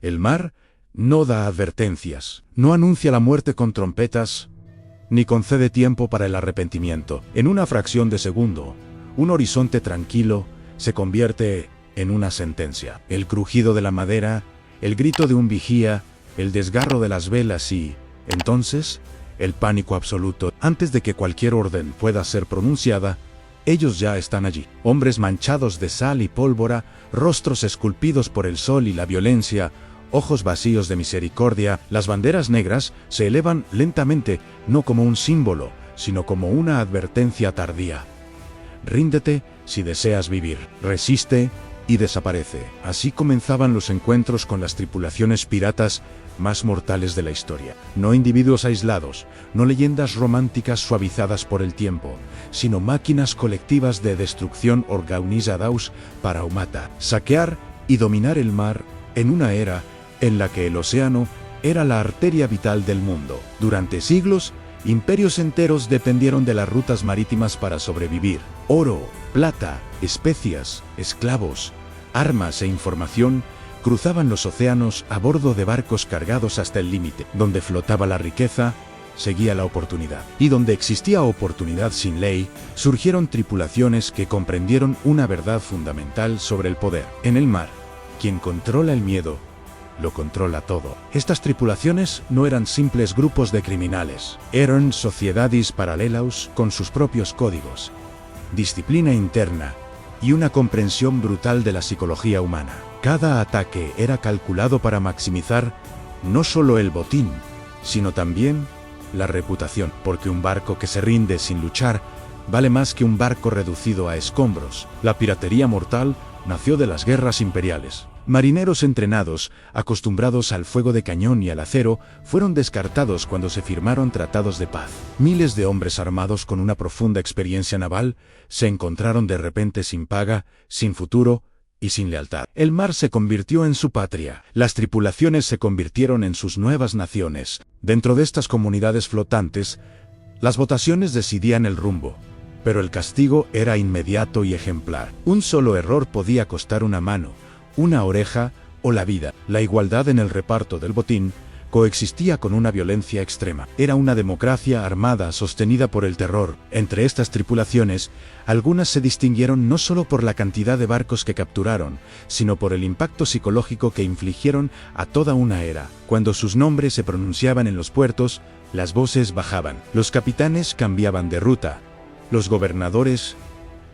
El mar no da advertencias, no anuncia la muerte con trompetas, ni concede tiempo para el arrepentimiento. En una fracción de segundo, un horizonte tranquilo se convierte en una sentencia. El crujido de la madera, el grito de un vigía, el desgarro de las velas y, entonces, el pánico absoluto. Antes de que cualquier orden pueda ser pronunciada, ellos ya están allí. Hombres manchados de sal y pólvora, rostros esculpidos por el sol y la violencia, ojos vacíos de misericordia. Las banderas negras se elevan lentamente, no como un símbolo, sino como una advertencia tardía. Ríndete si deseas vivir. Resiste y desaparece. Así comenzaban los encuentros con las tripulaciones piratas más mortales de la historia. No individuos aislados, no leyendas románticas suavizadas por el tiempo, sino máquinas colectivas de destrucción organizadas para matar, saquear y dominar el mar en una era en la que el océano era la arteria vital del mundo. Durante siglos, imperios enteros dependieron de las rutas marítimas para sobrevivir. Oro, plata, especias, esclavos, armas e información cruzaban los océanos a bordo de barcos cargados hasta el límite. Donde flotaba la riqueza, seguía la oportunidad. Y donde existía oportunidad sin ley, surgieron tripulaciones que comprendieron una verdad fundamental sobre el poder. En el mar, quien controla el miedo, lo controla todo. Estas tripulaciones no eran simples grupos de criminales, eran sociedades paralelas con sus propios códigos, disciplina interna y una comprensión brutal de la psicología humana. Cada ataque era calculado para maximizar no solo el botín, sino también la reputación, porque un barco que se rinde sin luchar vale más que un barco reducido a escombros. La piratería mortal nació de las guerras imperiales. Marineros entrenados, acostumbrados al fuego de cañón y al acero, fueron descartados cuando se firmaron tratados de paz. Miles de hombres armados con una profunda experiencia naval se encontraron de repente sin paga, sin futuro y sin lealtad. El mar se convirtió en su patria. Las tripulaciones se convirtieron en sus nuevas naciones. Dentro de estas comunidades flotantes, las votaciones decidían el rumbo. Pero el castigo era inmediato y ejemplar. Un solo error podía costar una mano, una oreja o la vida. La igualdad en el reparto del botín coexistía con una violencia extrema. Era una democracia armada sostenida por el terror. Entre estas tripulaciones, algunas se distinguieron no solo por la cantidad de barcos que capturaron, sino por el impacto psicológico que infligieron a toda una era. Cuando sus nombres se pronunciaban en los puertos, las voces bajaban. Los capitanes cambiaban de ruta. Los gobernadores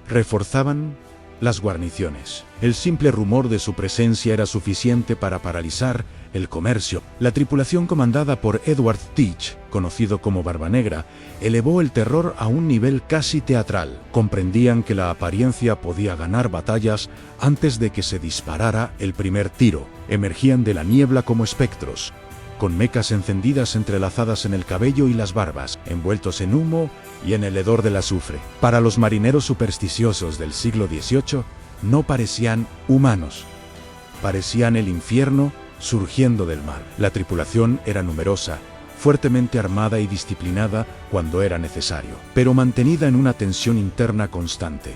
reforzaban las guarniciones. El simple rumor de su presencia era suficiente para paralizar el comercio. La tripulación comandada por Edward Teach, conocido como Barbanegra, elevó el terror a un nivel casi teatral. Comprendían que la apariencia podía ganar batallas antes de que se disparara el primer tiro. Emergían de la niebla como espectros, con mecas encendidas entrelazadas en el cabello y las barbas, envueltos en humo y en el hedor del azufre. Para los marineros supersticiosos del siglo XVIII, no parecían humanos. Parecían el infierno surgiendo del mar. La tripulación era numerosa, fuertemente armada y disciplinada cuando era necesario, pero mantenida en una tensión interna constante.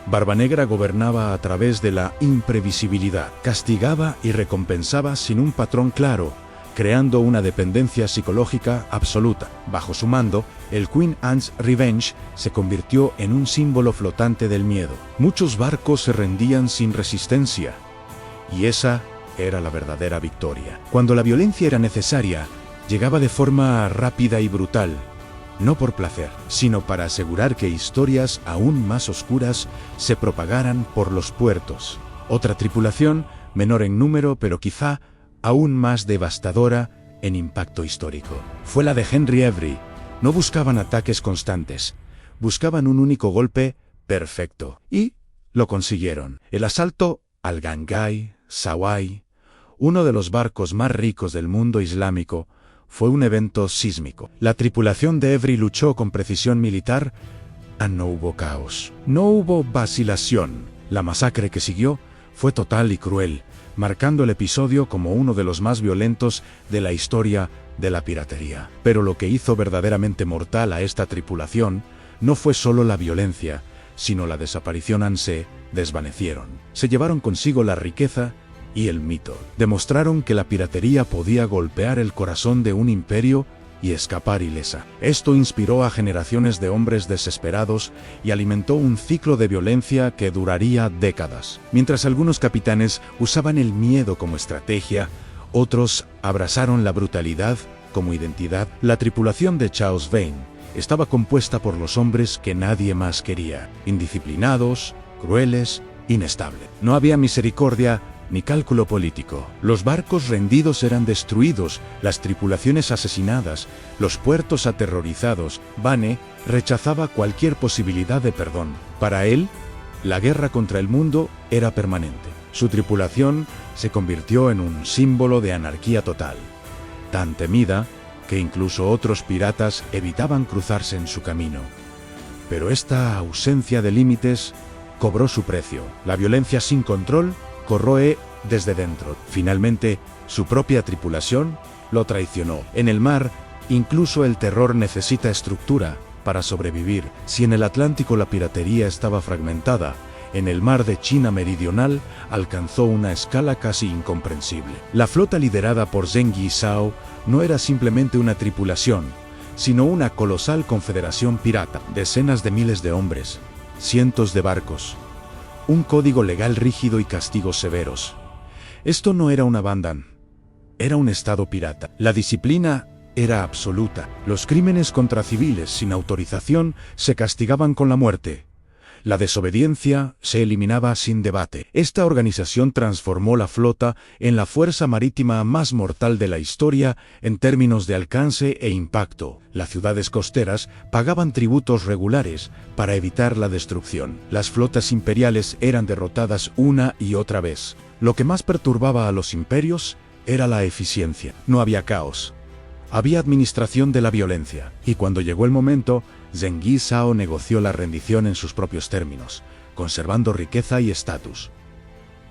Barbanegra gobernaba a través de la imprevisibilidad, castigaba y recompensaba sin un patrón claro, creando una dependencia psicológica absoluta. Bajo su mando, el Queen Anne's Revenge se convirtió en un símbolo flotante del miedo. Muchos barcos se rendían sin resistencia, y esa era la verdadera victoria. Cuando la violencia era necesaria, llegaba de forma rápida y brutal, no por placer, sino para asegurar que historias aún más oscuras se propagaran por los puertos. Otra tripulación, menor en número pero quizá aún más devastadora en impacto histórico, fue la de Henry Avery. No buscaban ataques constantes, buscaban un único golpe perfecto, y lo consiguieron. El asalto al Gangai Sawai, uno de los barcos más ricos del mundo islámico, fue un evento sísmico. La tripulación de Avery luchó con precisión militar, no hubo caos, no hubo vacilación. La masacre que siguió fue total y cruel, marcando el episodio como uno de los más violentos de la historia de la piratería. Pero lo que hizo verdaderamente mortal a esta tripulación no fue solo la violencia, sino la desaparición. Se desvanecieron. Se llevaron consigo la riqueza y el mito. Demostraron que la piratería podía golpear el corazón de un imperio y escapar ilesa. Esto inspiró a generaciones de hombres desesperados y alimentó un ciclo de violencia que duraría décadas. Mientras algunos capitanes usaban el miedo como estrategia, otros abrazaron la brutalidad como identidad. La tripulación de Charles Vane estaba compuesta por los hombres que nadie más quería, indisciplinados, crueles, inestables. No había misericordia ni cálculo político. Los barcos rendidos eran destruidos, las tripulaciones asesinadas, los puertos aterrorizados. Vane rechazaba cualquier posibilidad de perdón. Para él, la guerra contra el mundo era permanente. Su tripulación se convirtió en un símbolo de anarquía total, tan temida que incluso otros piratas evitaban cruzarse en su camino. Pero esta ausencia de límites cobró su precio. La violencia sin control corroe desde dentro. Finalmente, su propia tripulación lo traicionó. En el mar, incluso el terror necesita estructura para sobrevivir. Si en el Atlántico la piratería estaba fragmentada, en el mar de China Meridional alcanzó una escala casi incomprensible. La flota liderada por Zheng Yizhao no era simplemente una tripulación, sino una colosal confederación pirata. Decenas de miles de hombres, cientos de barcos, un código legal rígido y castigos severos. Esto no era una banda, era un estado pirata. La disciplina era absoluta. Los crímenes contra civiles sin autorización se castigaban con la muerte. La desobediencia se eliminaba sin debate. Esta organización transformó la flota en la fuerza marítima más mortal de la historia en términos de alcance e impacto. Las ciudades costeras pagaban tributos regulares para evitar la destrucción. Las flotas imperiales eran derrotadas una y otra vez. Lo que más perturbaba a los imperios era la eficiencia. No había caos. Había administración de la violencia. Y cuando llegó el momento, Zheng Yizhao negoció la rendición en sus propios términos, conservando riqueza y estatus.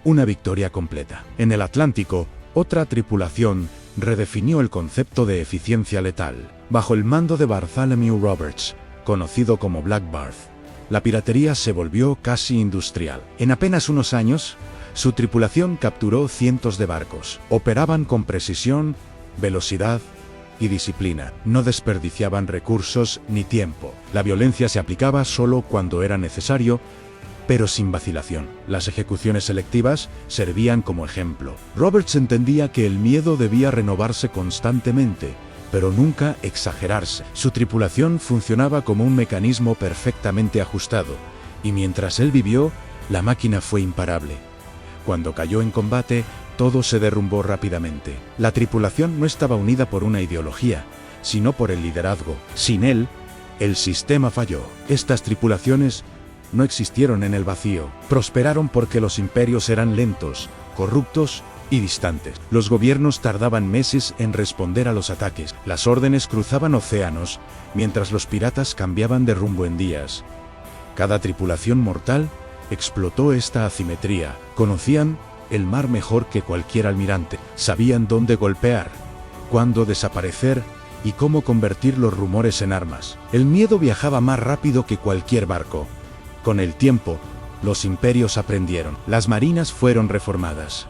Una victoria completa. En el Atlántico, otra tripulación redefinió el concepto de eficiencia letal. Bajo el mando de Bartholomew Roberts, conocido como Black Barth, la piratería se volvió casi industrial. En apenas unos años, su tripulación capturó cientos de barcos. Operaban con precisión, velocidad y disciplina. No desperdiciaban recursos ni tiempo. La violencia se aplicaba solo cuando era necesario, pero sin vacilación. Las ejecuciones selectivas servían como ejemplo. Roberts entendía que el miedo debía renovarse constantemente, pero nunca exagerarse. Su tripulación funcionaba como un mecanismo perfectamente ajustado, y mientras él vivió, la máquina fue imparable. Cuando cayó en combate, todo se derrumbó rápidamente. La tripulación no estaba unida por una ideología, sino por el liderazgo. Sin él, el sistema falló. Estas tripulaciones no existieron en el vacío. Prosperaron porque los imperios eran lentos, corruptos y distantes. Los gobiernos tardaban meses en responder a los ataques. Las órdenes cruzaban océanos, mientras los piratas cambiaban de rumbo en días. Cada tripulación mortal explotó esta asimetría. Conocían el mar mejor que cualquier almirante. Sabían dónde golpear, cuándo desaparecer y cómo convertir los rumores en armas. El miedo viajaba más rápido que cualquier barco. Con el tiempo, los imperios aprendieron. Las marinas fueron reformadas.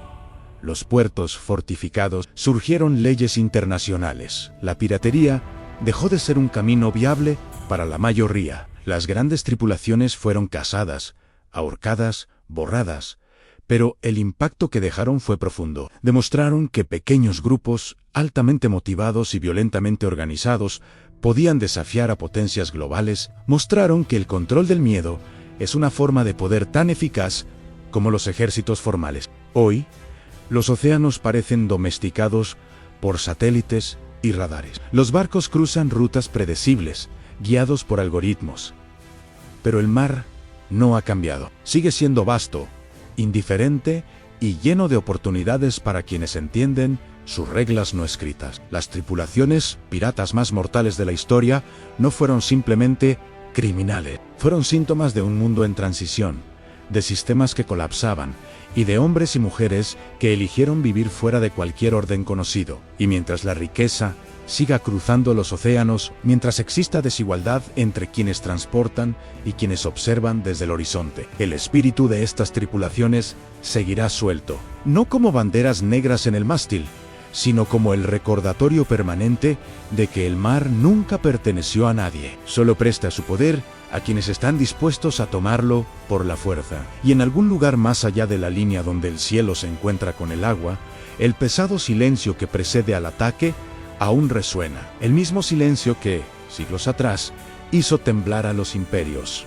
Los puertos fortificados. Surgieron leyes internacionales. La piratería dejó de ser un camino viable para la mayoría. Las grandes tripulaciones fueron cazadas, ahorcadas, borradas. Pero el impacto que dejaron fue profundo. Demostraron que pequeños grupos, altamente motivados y violentamente organizados, podían desafiar a potencias globales. Mostraron que el control del miedo es una forma de poder tan eficaz como los ejércitos formales. Hoy, los océanos parecen domesticados por satélites y radares. Los barcos cruzan rutas predecibles, guiados por algoritmos. Pero el mar no ha cambiado. Sigue siendo vasto, indiferente y lleno de oportunidades para quienes entienden sus reglas no escritas. Las tripulaciones piratas más mortales de la historia no fueron simplemente criminales. Fueron síntomas de un mundo en transición, de sistemas que colapsaban y de hombres y mujeres que eligieron vivir fuera de cualquier orden conocido. Y mientras la riqueza siga cruzando los océanos mientras exista desigualdad entre quienes transportan y quienes observan desde el horizonte. El espíritu de estas tripulaciones seguirá suelto, no como banderas negras en el mástil, sino como el recordatorio permanente de que el mar nunca perteneció a nadie. Solo presta su poder a quienes están dispuestos a tomarlo por la fuerza. Y en algún lugar más allá de la línea donde el cielo se encuentra con el agua, el pesado silencio que precede al ataque aún resuena. El mismo silencio que, siglos atrás, hizo temblar a los imperios.